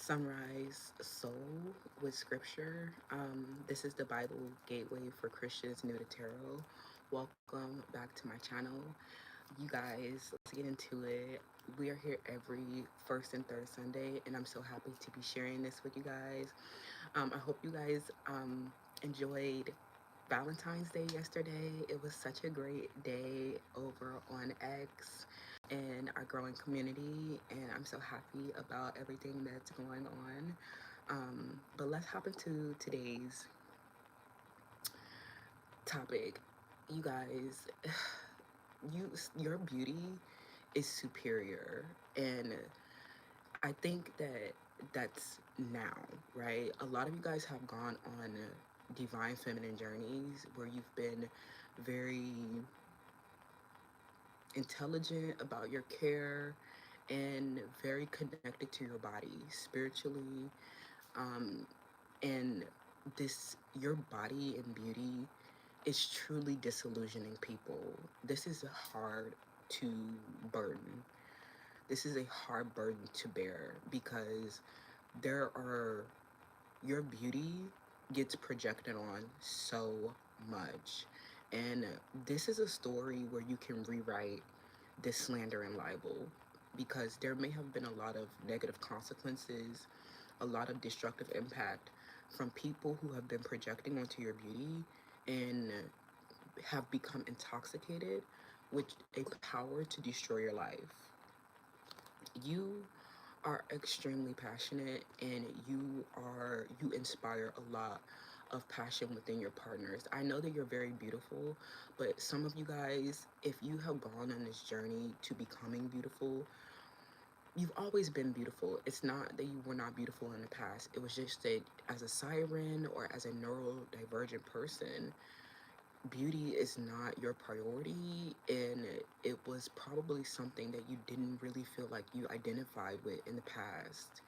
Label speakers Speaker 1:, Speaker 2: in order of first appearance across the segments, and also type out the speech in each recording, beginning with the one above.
Speaker 1: Sunrise Soul with Scripture. This is the Bible Gateway for Christians new to tarot. Welcome back to my channel. You guys, let's get into it. We are here every first and third Sunday, and I'm so happy to be sharing this with you guys. I hope you guys enjoyed Valentine's Day yesterday. It was such a great day over on X and our growing community, and I'm so happy about everything that's going on. But let's hop into today's topic. You guys, your beauty is superior, and I think that that's now, right? A lot of you guys have gone on divine feminine journeys where you've been very intelligent about your care and very connected to your body spiritually. Um, and this, your body and beauty is truly disillusioning people. This is hard to burden. This is a hard burden to bear because there are, your beauty gets projected on so much. And this is a story where you can rewrite this slander and libel because there may have been a lot of negative consequences, a lot of destructive impact from people who have been projecting onto your beauty and have become intoxicated with a power to destroy your life. You are extremely passionate and you inspire a lot of passion within your partners. I know that you're very beautiful, but some of you guys, if you have gone on this journey to becoming beautiful, you've always been beautiful. It's not that you were not beautiful in the past. It was just that as a siren or as a neurodivergent person, beauty is not your priority, and it was probably something that you didn't really feel like you identified with in the past.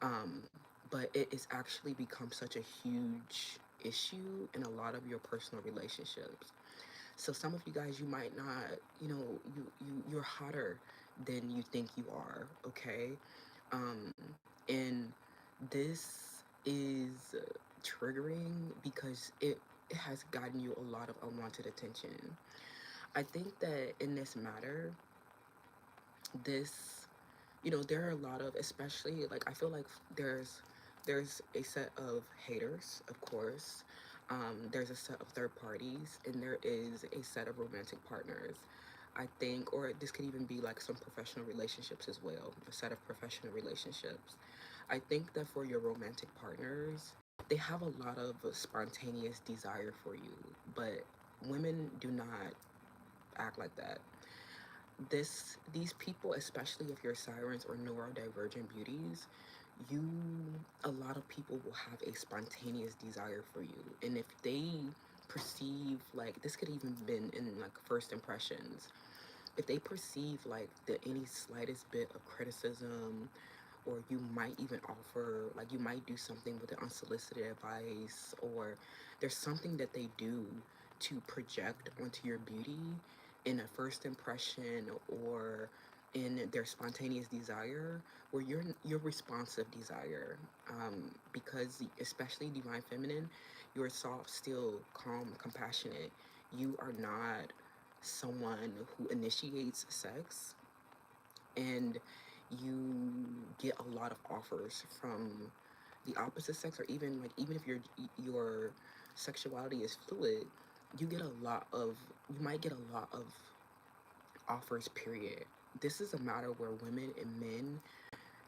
Speaker 1: um, but it has actually become such a huge issue in a lot of your personal relationships. So some of you guys, you might not, you're hotter than you think you are, okay? And this is triggering because it has gotten you a lot of unwanted attention. I think that in this matter, this, there are a lot of, especially, like, I feel like there's a set of haters, of course. There's a set of third parties, and there is a set of romantic partners. I think, or this could even be like some professional relationships as well, a set of professional relationships. I think that for your romantic partners, they have a lot of spontaneous desire for you, but women do not act like that. These people, especially if you're sirens or neurodivergent beauties, you a lot of people will have a spontaneous desire for you. And if they perceive, like, this could even been in like first impressions, if they perceive like the any slightest bit of criticism, or you might even offer, like, you might do something with the unsolicited advice, or there's something that they do to project onto your beauty in a first impression, or in their spontaneous desire, or your responsive desire. Because especially divine feminine, you're soft, still, calm, compassionate. You are not someone who initiates sex, and you get a lot of offers from the opposite sex, or even like, even if your sexuality is fluid, you get a lot of, you might get a lot of offers, period. This is a matter where women and men,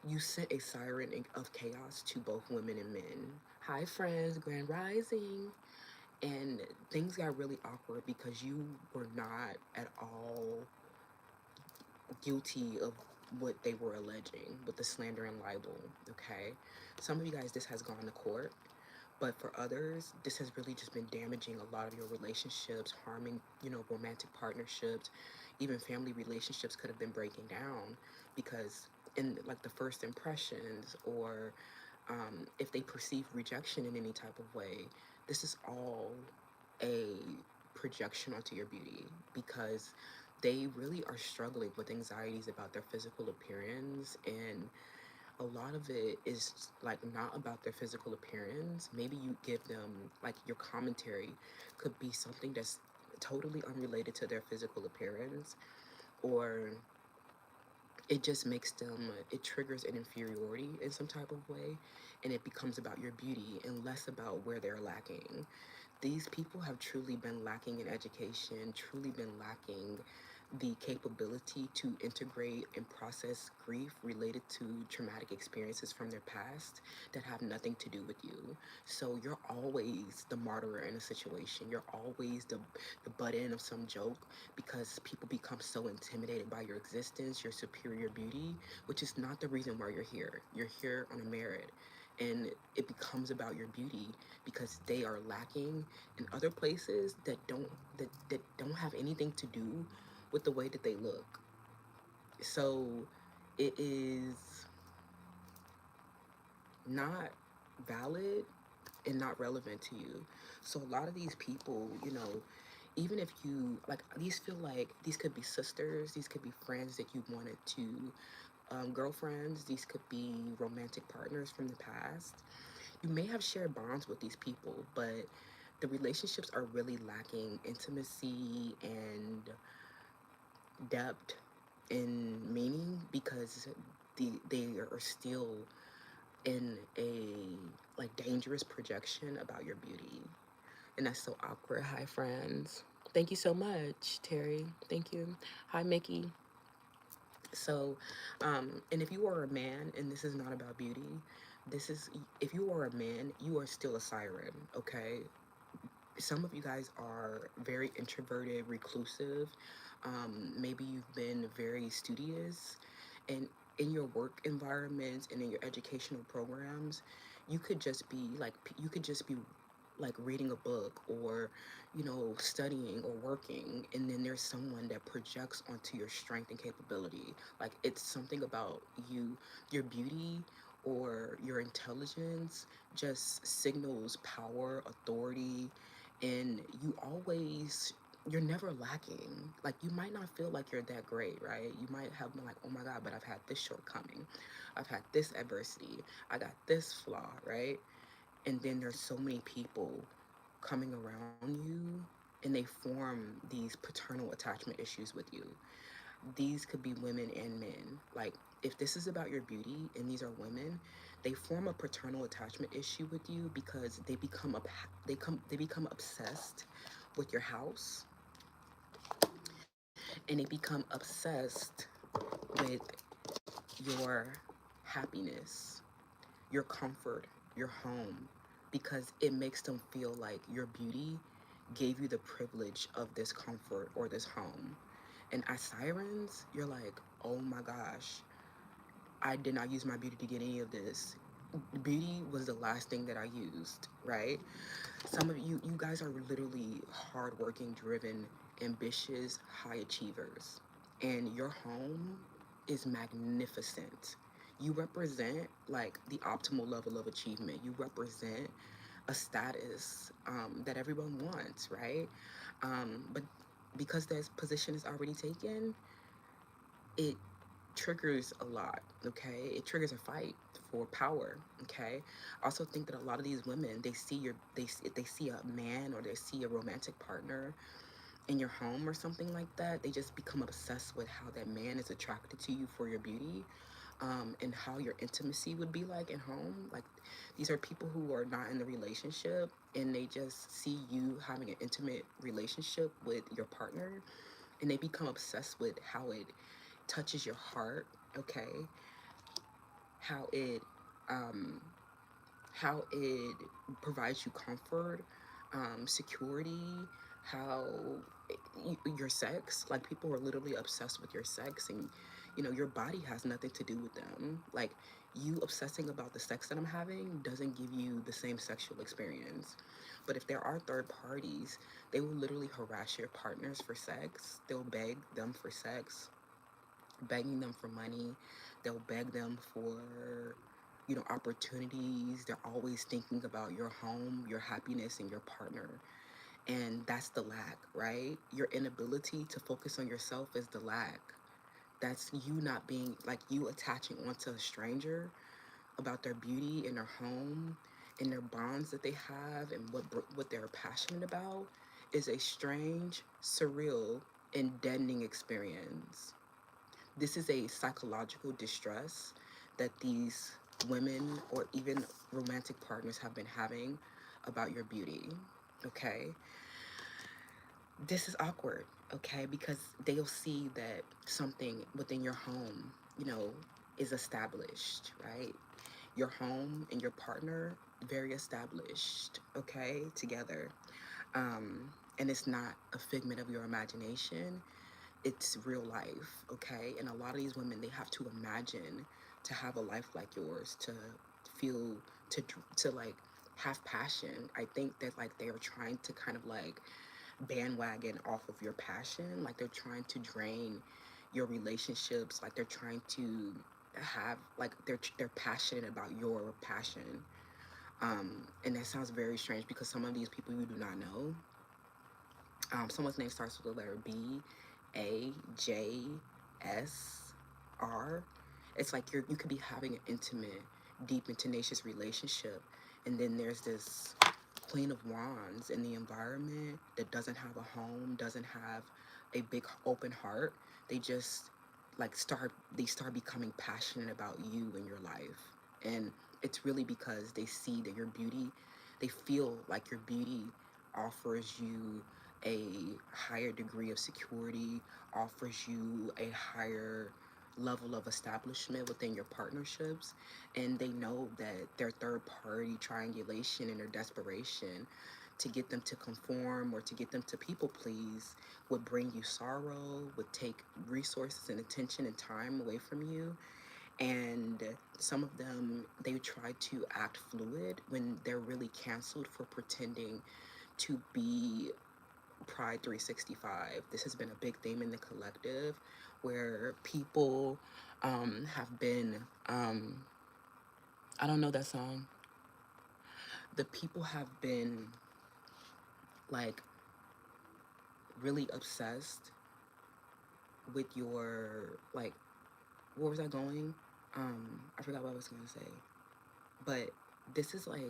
Speaker 1: you sent a siren of chaos to both women and men. Hi friends, grand rising. And things got really awkward because you were not at all guilty of what they were alleging with the slander and libel, okay? Some of you guys, this has gone to court, but for others, this has really just been damaging a lot of your relationships, harming, romantic partnerships, even family relationships could have been breaking down because in like the first impressions, or if they perceive rejection in any type of way, this is all a projection onto your beauty because they really are struggling with anxieties about their physical appearance, and a lot of it is like not about their physical appearance. Maybe you give them like your commentary could be something that's totally unrelated to their physical appearance, or it just makes them, it triggers an inferiority in some type of way, and it becomes about your beauty and less about where they're lacking. These people have truly been lacking in education, truly been lacking the capability to integrate and process grief related to traumatic experiences from their past that have nothing to do with you. So you're always the martyr in a situation. You're always the butt end of some joke because people become so intimidated by your existence, your superior beauty, which is not the reason why you're here. You're here on a merit. And it becomes about your beauty because they are lacking in other places that don't have anything to do with the way that they look. So it is not valid and not relevant to you. So a lot of these people, even if you like, these feel like these could be sisters, these could be friends that you wanted to, girlfriends, these could be romantic partners from the past. You may have shared bonds with these people, but the relationships are really lacking intimacy and depth and meaning because they are still in a like dangerous projection about your beauty. And that's so awkward. Hi, friends. Thank you so much, Terry. Thank you. Hi, Mickey. So, and if you are a man and this is not about beauty, this is, if you are a man, you are still a siren, okay? Some of you guys are very introverted, reclusive. Maybe you've been very studious, and in your work environments and in your educational programs, you could just be like, you could just be like reading a book or, studying or working, and then there's someone that projects onto your strength and capability. Like it's something about you, your beauty or your intelligence just signals power, authority, and you're never lacking. Like you might not feel like you're that great, right? You might have been like, oh my God, but I've had this shortcoming. I've had this adversity. I got this flaw, right? And then there's so many people coming around you and they form these paternal attachment issues with you. These could be women and men. Like if this is about your beauty and these are women, they form a paternal attachment issue with you because they become obsessed with your house, and they become obsessed with your happiness, your comfort, your home, because it makes them feel like your beauty gave you the privilege of this comfort or this home. And as sirens, you're like, oh my gosh, I did not use my beauty to get any of this. Beauty was the last thing that I used, right? Some of you guys are literally hardworking, driven, ambitious, high achievers. And your home is magnificent. You represent like the optimal level of achievement. You represent a status that everyone wants, right? But because that position is already taken, it triggers a lot, okay? It triggers a fight for power, okay? I also think that a lot of these women, they see a man or they see a romantic partner in your home or something like that. They just become obsessed with how that man is attracted to you for your beauty, and how your intimacy would be like at home. Like these are people who are not in the relationship and they just see you having an intimate relationship with your partner, and they become obsessed with how it touches your heart, okay? How it um how it provides you comfort, security, how your sex, like people are literally obsessed with your sex, and your body has nothing to do with them. Like you obsessing about the sex that I'm having doesn't give you the same sexual experience. But if there are third parties, they will literally harass your partners for sex. They'll beg them for sex, begging them for money. They'll beg them for, opportunities. They're always thinking about your home, your happiness, and your partner. And that's the lack, right? Your inability to focus on yourself is the lack. That's you not being like you attaching onto a stranger about their beauty in their home and their bonds that they have and what they're passionate about is a strange, surreal, and deadening experience. This is a psychological distress that these women or even romantic partners have been having about your beauty. Okay, this is awkward, okay, because they'll see that something within your home, is established, right? Your home and your partner, very established, okay, together. And it's not a figment of your imagination, it's real life, okay? And a lot of these women, they have to imagine to have a life like yours, to feel, to like have passion. I think that like they are trying to kind of like bandwagon off of your passion, like they're trying to drain your relationships, like they're trying to have like they're passionate about your passion. And that sounds very strange because some of these people you do not know. Someone's name starts with the letter Bajsr. It's like you could be having an intimate, deep and tenacious relationship, and then there's this Queen of Wands in the environment that doesn't have a home, doesn't have a big open heart. They just like start becoming passionate about you and your life. And it's really because they see that your beauty, they feel like your beauty offers you a higher degree of security, offers you a higher level of establishment within your partnerships, and they know that their third party triangulation and their desperation to get them to conform or to get them to people please would bring you sorrow, would take resources and attention and time away from you. And some of them, they try to act fluid when they're really canceled for pretending to be Pride 365. This has been a big theme in the collective where people have been, I don't know that song. The people have been like really obsessed with your, like, where was I going? I forgot what I was going to say. But this is like,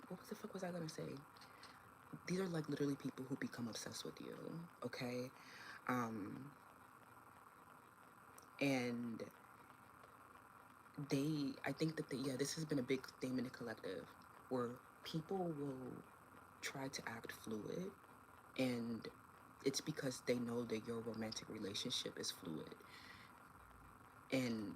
Speaker 1: what the fuck was I going to say? These are like literally people who become obsessed with you, okay? Um, and I think that yeah, this has been a big theme in the collective where people will try to act fluid, and it's because they know that your romantic relationship is fluid. And